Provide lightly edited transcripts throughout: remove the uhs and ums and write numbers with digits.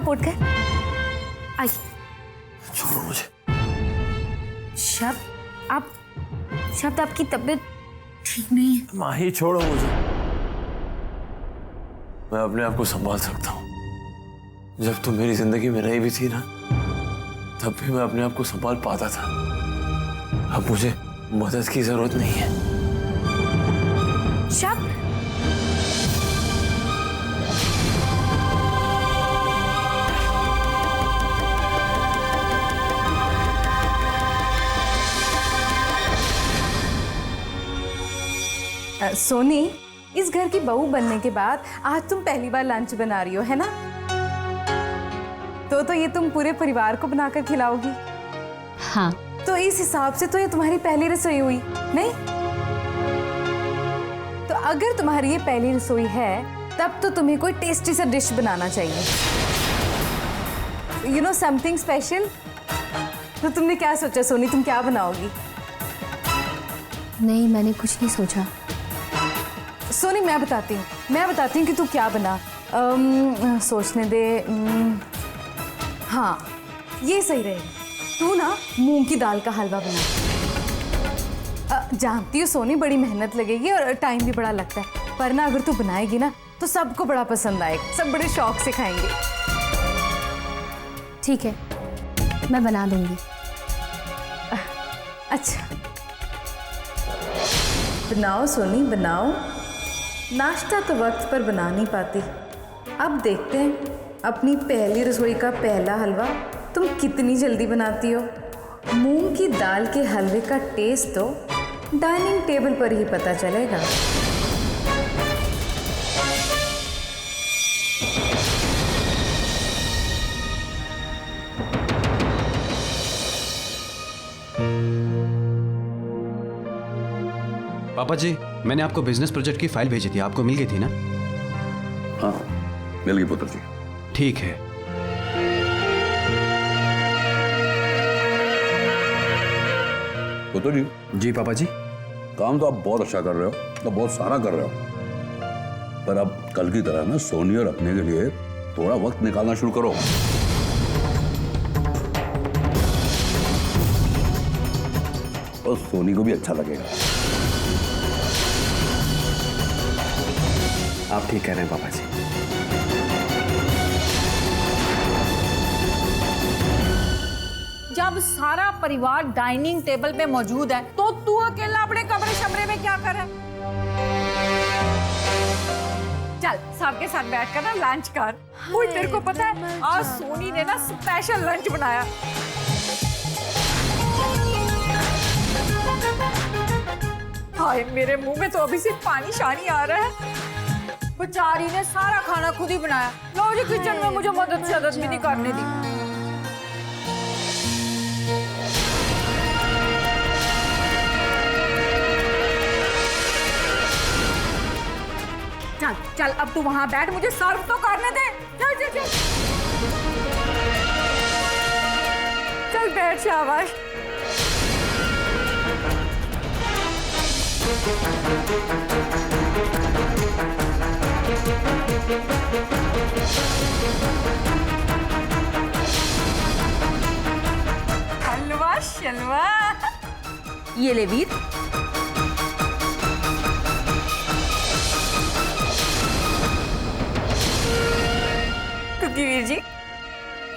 आप उठ गए? आइए। छोड़ो मुझे। शब्द आपकी तबीयत ठीक नहीं है। माही छोड़ो मुझे, मैं अपने आप को संभाल सकता हूँ। जब तुम मेरी जिंदगी में रही भी थी ना, तब भी मैं अपने आप को संभाल पाता था। अब मुझे मदद की जरूरत नहीं है। शब्द, सोनी, इस घर की बहू बनने के बाद आज तुम पहली बार लंच बना रही हो, है ना? तो ये तुम पूरे परिवार को बनाकर खिलाओगी? हाँ। तो इस हिसाब से तो ये तुम्हारी पहली रसोई हुई, नहीं? तो अगर तुम्हारी ये पहली रसोई है, तब तो तुम्हें कोई टेस्टी सा डिश बनाना चाहिए। You know something special. तो तुमने क्या सोचा सोनी, तुम क्या बनाओगी? नहीं, मैंने कुछ नहीं सोचा। सोनी मैं बताती हूँ कि तू क्या बना। सोचने दे। हाँ, ये सही रहेगा। तू ना मूंग की दाल का हलवा बना। जानती हो सोनी, बड़ी मेहनत लगेगी और टाइम भी बड़ा लगता है, पर ना अगर तू बनाएगी ना तो सबको बड़ा पसंद आएगा, सब बड़े शौक से खाएंगे। ठीक है, मैं बना दूंगी। अच्छा, बनाओ सोनी बनाओ। नाश्ता तो वक्त पर बना नहीं पाती। अब देखते हैं अपनी पहली रसोई का पहला हलवा तुम कितनी जल्दी बनाती हो। मूंग की दाल के हलवे का टेस्ट तो डाइनिंग टेबल पर ही पता चलेगा। पापा जी, मैंने आपको बिजनेस प्रोजेक्ट की फाइल भेजी थी, आपको मिल गई थी ना? हाँ, मिल गई पुत्र जी। ठीक है। पुत्र जी। जी पापा जी। काम तो आप बहुत अच्छा कर रहे हो, तो बहुत सारा कर रहे हो, पर अब कल की तरह ना सोनी और अपने के लिए थोड़ा वक्त निकालना शुरू करो। और सोनी को भी अच्छा लगेगा। आप ठीक कह रहे हैं पापा जी। जब सारा परिवार डाइनिंग टेबल पे मौजूद है, तो तू अकेला अपने कमरे शमरे में क्या कर रहा है? चल सबके साथ बैठकर ना लंच कर। वो तेरे को पता है आज सोनी ने ना स्पेशल लंच बनाया। हाय मेरे मुंह में तो अभी से पानी शानी आ रहा है। बेचारी ने सारा खाना खुद ही बनाया। लो जी किचन में मुझे मदद भी नहीं करने दी। चल चल अब तू वहां बैठ, मुझे सर्व तो करने दे। चल चल चल चल बैठ, शाबाश। हलवा शलवा। ये ले वीर। वीर जी।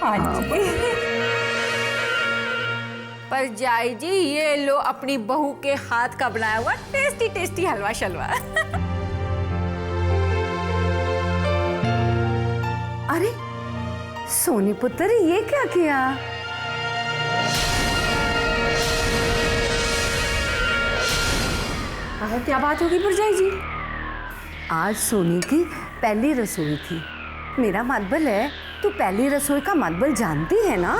हाँ जी। पर जाई जी, ये लो अपनी बहू के हाथ का बनाया हुआ टेस्टी टेस्टी हलवा शलवा। अरे सोनी पुत्र, ये क्या किया? क्या बात होगी पुरजाई जी? आज सोनी की पहली रसोई थी। मेरा मतबल है, तू पहली रसोई का मतबल जानती है ना?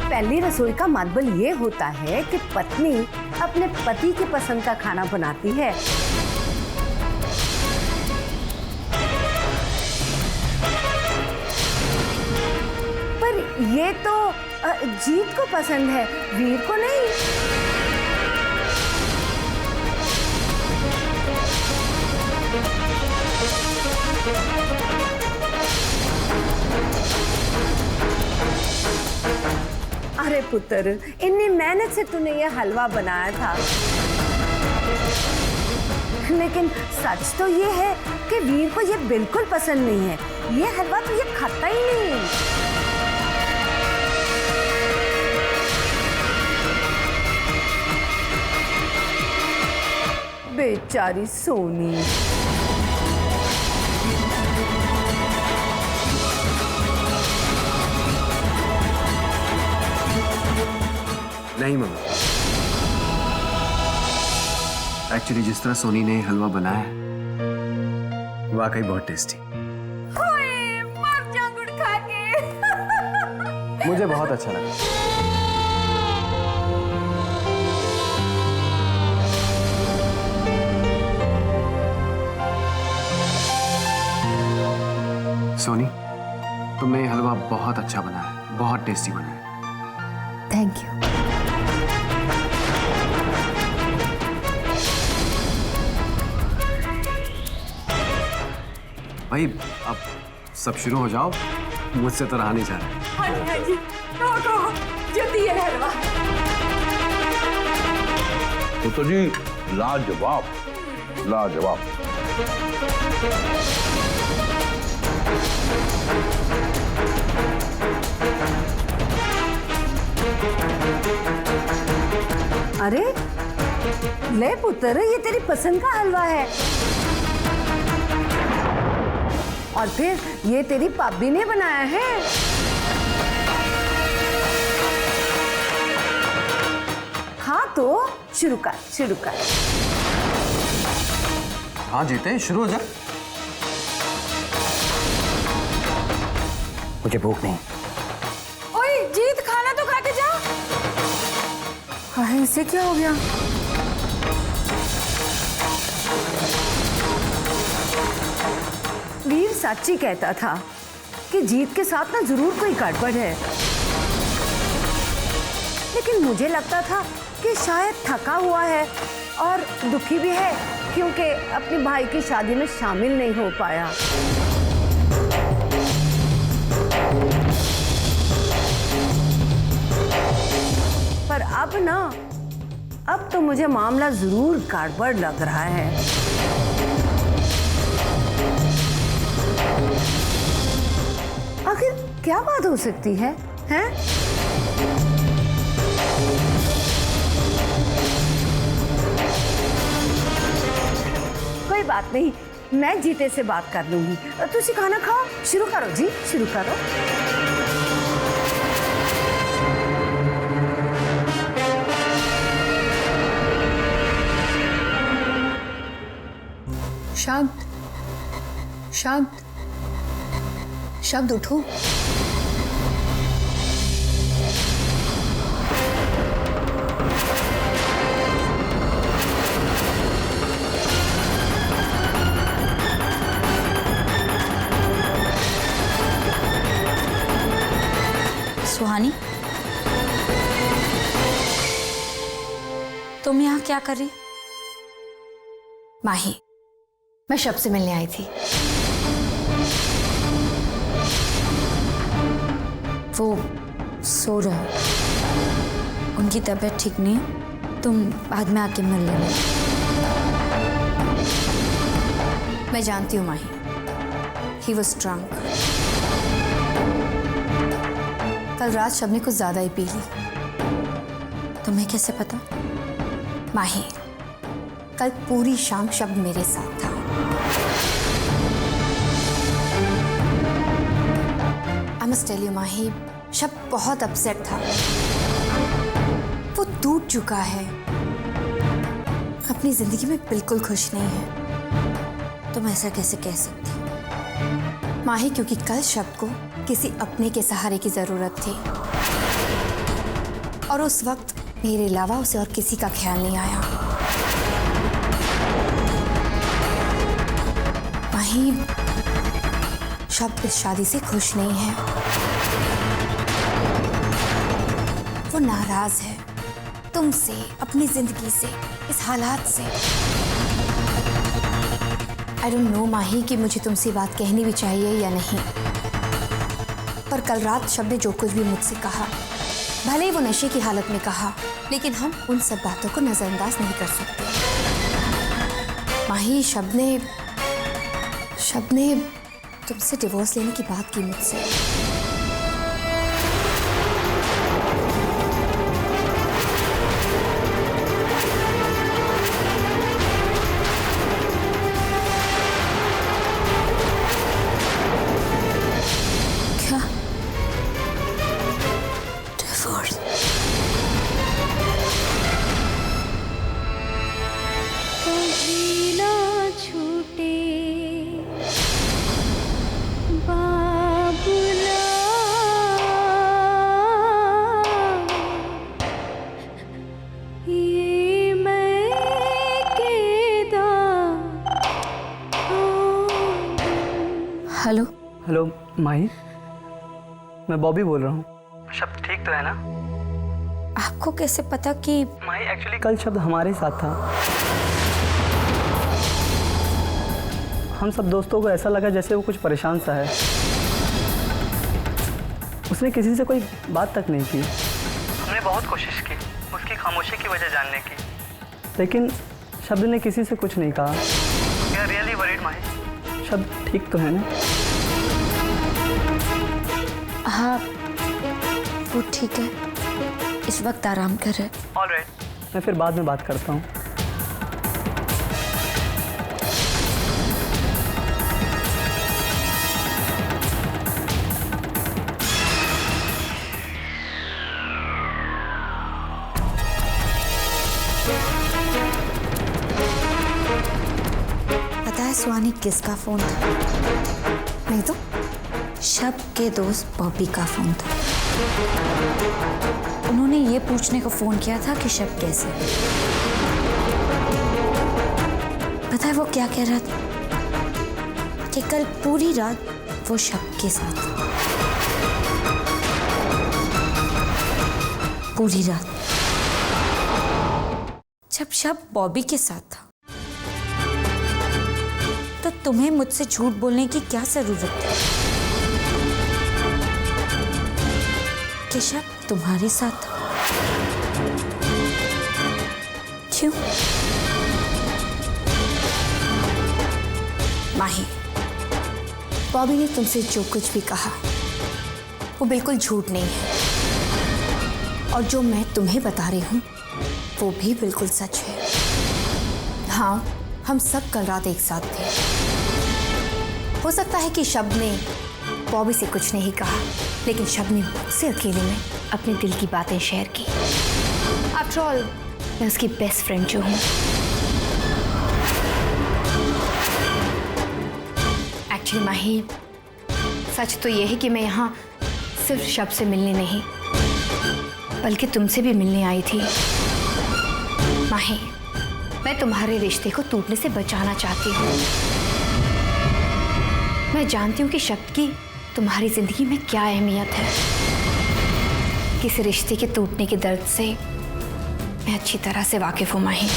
पहली रसोई का मतबल ये होता है कि पत्नी अपने पति की पसंद का खाना बनाती है। पर ये तो जीत को पसंद है, वीर को नहीं। अरे पुत्र, इतनी मेहनत से तूने ये हलवा बनाया था, लेकिन सच तो ये है कि वीर को ये बिल्कुल पसंद नहीं है। ये हलवा तो ये खाता ही नहीं। बेचारी सोनी। नहीं मम्मी, एक्चुअली जिस तरह सोनी ने हलवा बनाया है वाकई बहुत टेस्टी। ओए, मर जा गुड़ खा के। मुझे बहुत अच्छा लगा। सोनी, तुमने ये हलवा बहुत अच्छा बनाया, बहुत टेस्टी बनाया। Thank you. भाई अब सब शुरू हो जाओ, मुझसे तो रहा नहीं जा रहा। हाँ जी, हाँ जी, कहो जल्दी ये हलवा। तो जी लाजवाब, लाजवाब। अरे ले पुत्र, ये तेरी पसंद का हलवा है। और फिर ये तेरी भाभी ने बनाया है। खा तो शुरू कर, शुरू कर। हाँ जीते, शुरू हो जा। मुझे भूख नहीं। ओए जीत, खाना तो खा के जा। अरे इसे क्या हो गया? वीर सच्ची कहता था कि जीत के साथ ना जरूर कोई गड़बड़ है, लेकिन मुझे लगता था कि शायद थका हुआ है और दुखी भी है क्योंकि अपने भाई की शादी में शामिल नहीं हो पाया। पर अब तो मुझे मामला जरूर गड़बड़ लग रहा है। आखिर क्या बात हो सकती है, हैं? कोई बात नहीं, मैं जीते से बात कर लूंगी। तुसी खाना खाओ, शुरू करो जी, शुरू करो। शब्द, शब्द, शब्द उठो। सुहानी, तुम यहाँ क्या कर रही? माही, मैं शब्द से मिलने आई थी। वो सो रहे हैं, उनकी तबीयत ठीक नहीं है, तुम बाद में आके मिल लेना। मैं जानती हूँ माही, ही वॉज ड्रंक। कल रात शब्द ने कुछ ज्यादा ही पी ली। तुम्हें कैसे पता? माही, कल पूरी शाम शब्द मेरे साथ था। आई मस्ट टेल यू माही, शब्द बहुत अपसेट था। वो टूट चुका है, अपनी जिंदगी में बिल्कुल खुश नहीं है। तुम ऐसा कैसे कह सकती? माही, क्योंकि कल शब्द को किसी अपने के सहारे की जरूरत थी और उस वक्त मेरे अलावा उसे और किसी का ख्याल नहीं आया। माही, शब्द इस शादी से खुश नहीं है। वो नाराज है तुमसे, अपनी जिंदगी से, इस हालात से। आई डोंट नो माही कि मुझे तुमसे बात कहनी भी चाहिए या नहीं, पर कल रात शब्द ने जो कुछ भी मुझसे कहा भले ही वो नशे की हालत में कहा, लेकिन हम उन सब बातों को नजरअंदाज नहीं कर सकते। माही, शब ने तुमसे डिवोर्स लेने की बात की मुझसे। क्या? डिवोर्स? हेलो। हेलो माही, मैं बॉबी बोल रहा हूँ। शब्द ठीक तो है ना? आपको कैसे पता कि? माही, एक्चुअली कल शब्द हमारे साथ था। हम सब दोस्तों को ऐसा लगा जैसे वो कुछ परेशान सा है। उसने किसी से कोई बात तक नहीं की। हमने बहुत कोशिश की उसकी खामोशी की वजह जानने की, लेकिन शब्द ने किसी से कुछ नहीं कहा। वी आर रियली वरीड माही। शब्द ठीक तो है ना? हाँ, वो ठीक है, इस वक्त आराम कर रहे। ऑलराइट, मैं फिर बाद में बात करता हूँ। पता है सुहानी किसका फोन था? नहीं तो शब के दोस्त बॉबी का फोन था। उन्होंने ये पूछने को फोन किया था कि शब कैसे है। पता है वो क्या कह रहा था? कि कल पूरी रात वो शब के साथ था। पूरी रात जब शब बॉबी के साथ था, तो तुम्हें मुझसे झूठ बोलने की क्या जरूरत है कि शब तुम्हारे साथ था? क्यों? माही, बॉबी ने तुमसे जो कुछ भी कहा वो बिल्कुल झूठ नहीं है, और जो मैं तुम्हें बता रही हूँ वो भी बिल्कुल सच है। हाँ, हम सब कल रात एक साथ थे। हो सकता है कि शब्द ने बॉबी से कुछ नहीं कहा, लेकिन शब्द ने मुझसे अकेले में अपने दिल की बातें शेयर की। आफ्टर ऑल मैं उसकी बेस्ट फ्रेंड जो हूँ। एक्चुअली माही, सच तो ये है कि मैं यहाँ सिर्फ शब्द से मिलने नहीं, बल्कि तुमसे भी मिलने आई थी। माही, मैं तुम्हारे रिश्ते को टूटने से बचाना चाहती हूँ। मैं जानती हूँ कि शब्द की तुम्हारी जिंदगी में क्या अहमियत है। किसी रिश्ते के टूटने के दर्द से मैं अच्छी तरह से वाकिफ हूँ माही।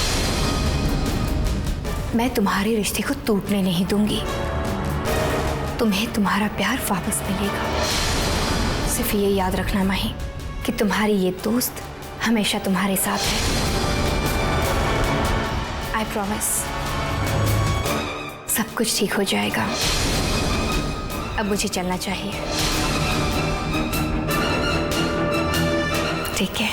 मैं तुम्हारे रिश्ते को टूटने नहीं दूंगी। तुम्हें तुम्हारा प्यार वापस मिलेगा। सिर्फ ये याद रखना माही कि तुम्हारी ये दोस्त हमेशा तुम्हारे साथ है। आई प्रॉमिस, सब कुछ ठीक हो जाएगा। अब मुझे चलना चाहिए। ठीक है।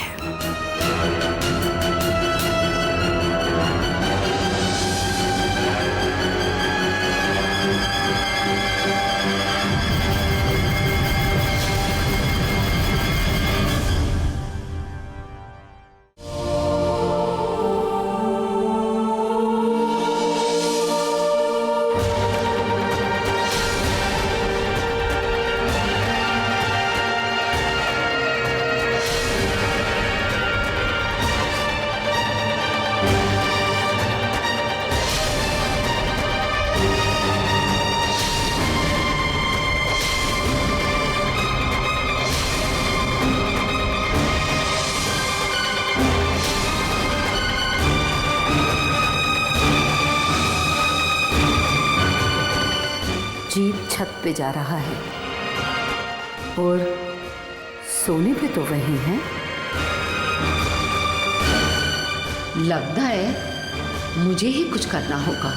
जीप छत पे जा रहा है और सोनी भी तो वही है। लगता है मुझे ही कुछ करना होगा।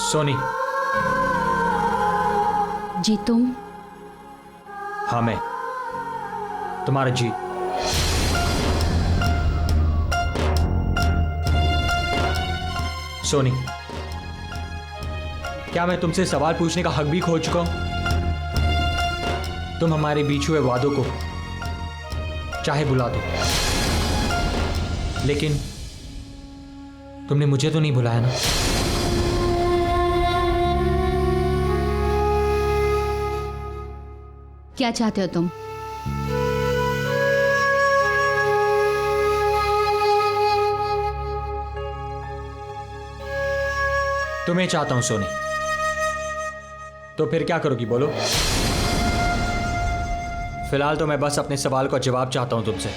सोनी। जी तुम? हाँ मैं, तुम्हारा जी। सोनी, क्या मैं तुमसे सवाल पूछने का हक भी खो चुका हूं? तुम हमारे बीच हुए वादों को चाहे बुला दो, लेकिन तुमने मुझे तो नहीं बुलाया ना। क्या चाहते हो तुम? तुम्हें चाहता हूं सोनी। तो फिर क्या करोगी बोलो? फिलहाल तो मैं बस अपने सवाल का जवाब चाहता हूं तुमसे।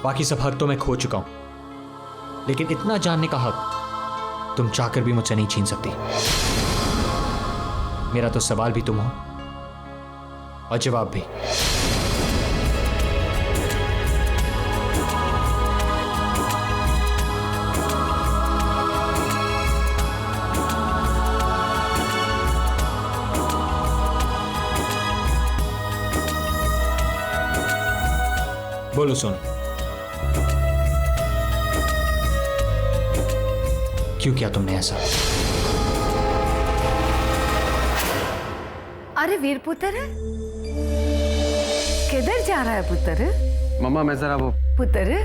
बाकी सब हक तो मैं खो चुका हूं, लेकिन इतना जानने का हक तुम चाहकर भी मुझसे नहीं छीन सकती। मेरा तो सवाल भी तुम हो और जवाब भी। बोलो सोनी, क्यों किया तुमने ऐसा? अरे वीर पुत्र, किधर जा रहा है पुत्र? मम्मा मैं जरा वो पुत्र,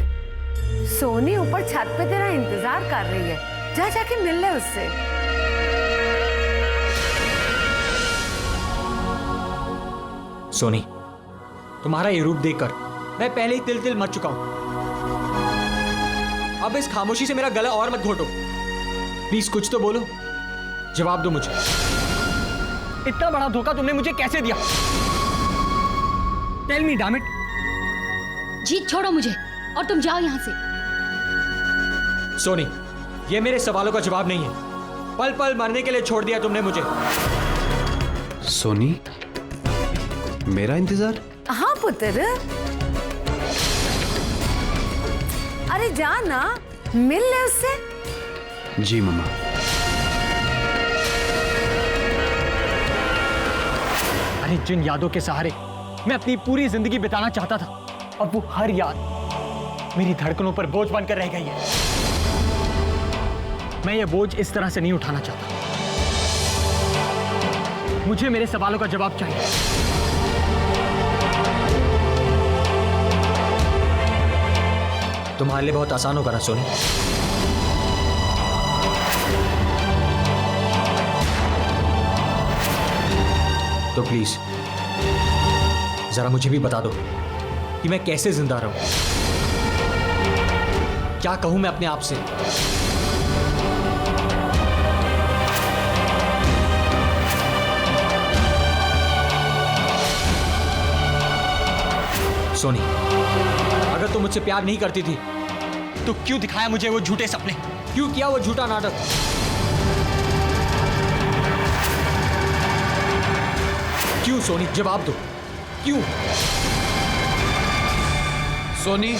सोनी ऊपर छत पे तेरा इंतजार कर रही है, जा जाके मिल ले उससे। सोनी, तुम्हारा ये रूप देखकर मैं पहले ही तिल तिल मच चुका हूं। अब इस खामोशी से मेरा गला और मत घोटो। प्लीज कुछ तो बोलो, जवाब दो मुझे। इतना बड़ा धोखा तुमने मुझे कैसे दिया? Tell me damn it. जीत छोड़ो मुझे और तुम जाओ यहां से। सोनी, ये मेरे सवालों का जवाब नहीं है। पल पल मरने के लिए छोड़ दिया तुमने मुझे। सोनी, मेरा इंतजार? हाँ पुत्र, अरे जा ना, मिल ले उससे। जी मम्मा। अरे जिन यादों के सहारे मैं अपनी पूरी जिंदगी बिताना चाहता था, अब वो हर याद मेरी धड़कनों पर बोझ बनकर रह गई है। मैं ये बोझ इस तरह से नहीं उठाना चाहता। मुझे मेरे सवालों का जवाब चाहिए। तुम्हारे लिए बहुत आसान होगा ना सोनी? तो प्लीज जरा मुझे भी बता दो कि मैं कैसे जिंदा रहूं। क्या कहूं मैं अपने आप से? सोनी, अगर तुम मुझसे प्यार नहीं करती थी तो क्यों दिखाया मुझे वो झूठे सपने? क्यों किया वो झूठा नाटक? क्यों सोनी, जवाब दो, क्यों? सोनी,